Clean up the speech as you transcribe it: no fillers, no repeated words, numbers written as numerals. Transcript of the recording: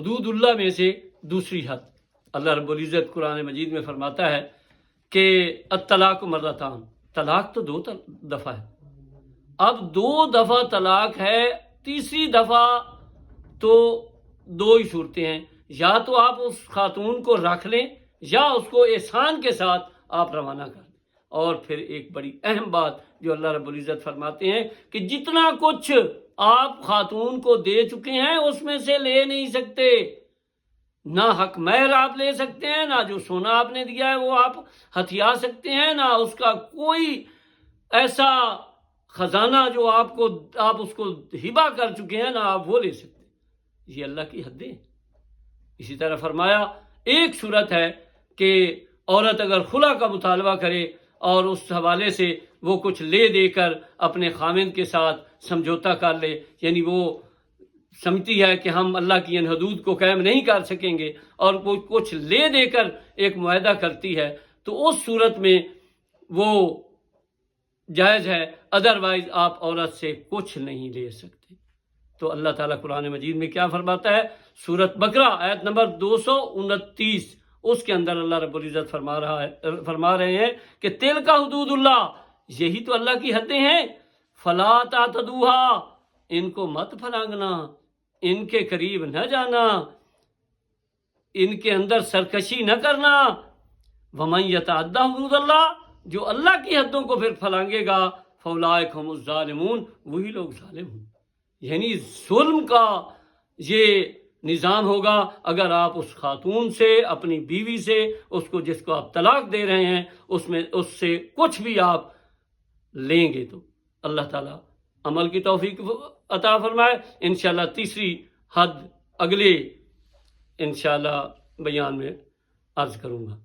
حدود اللہ میں سے دوسری حد اللہ رب العزت قرآن مجید میں فرماتا ہے کہ الطلاق مرتان، طلاق تو 2 دفعہ ہے، اب 2 دفعہ طلاق ہے، تیسری دفعہ تو 2 ہی صورتیں ہیں، یا تو آپ اس خاتون کو رکھ لیں یا اس کو احسان کے ساتھ آپ روانہ کر دیں۔ اور پھر ایک بڑی اہم بات جو اللہ رب العزت فرماتے ہیں کہ جتنا کچھ آپ خاتون کو دے چکے ہیں اس میں سے لے نہیں سکتے، نہ حق مہر آپ لے سکتے ہیں، نہ جو سونا آپ نے دیا ہے وہ آپ ہتھیا سکتے ہیں، نہ اس کا کوئی ایسا خزانہ جو آپ اس کو ہبہ کر چکے ہیں نہ آپ وہ لے سکتے۔ یہ اللہ کی حدیں۔ اسی طرح فرمایا ایک صورت ہے کہ عورت اگر خلا کا مطالبہ کرے اور اس حوالے سے وہ کچھ لے دے کر اپنے خامند کے ساتھ سمجھوتا کر لے، یعنی وہ سمجھتی ہے کہ ہم اللہ کی ان حدود کو قائم نہیں کر سکیں گے اور وہ کچھ لے دے کر ایک معاہدہ کرتی ہے، تو اس صورت میں وہ جائز ہے، ادروائز آپ عورت سے کچھ نہیں لے سکتے۔ تو اللہ تعالیٰ قرآن مجید میں کیا فرماتا ہے؟ سورۃ بقرہ آیت نمبر 229، اس کے اندر اللہ رب العزت فرما رہے ہیں کہ تلک حدود اللہ، یہی تو اللہ کی حدیں ہیں، فلا تعتدوها، ان کو مت پھلانگنا، ان کے قریب نہ جانا، ان کے اندر سرکشی نہ کرنا۔ ومن یتعدی حدود اللہ، جو اللہ کی حدوں کو پھر پھلانگے گا، فاولئک هم الظالمون، وہی لوگ ظالم ہوں۔ یعنی ظلم کا یہ نظام ہوگا اگر آپ اس خاتون سے، اپنی بیوی سے، اس کو جس کو آپ طلاق دے رہے ہیں اس سے کچھ بھی آپ لیں گے تو اللہ تعالیٰ عمل کی توفیق عطا فرمائے۔ انشاءاللہ تیسری حد اگلے انشاءاللہ بیان میں عرض کروں گا۔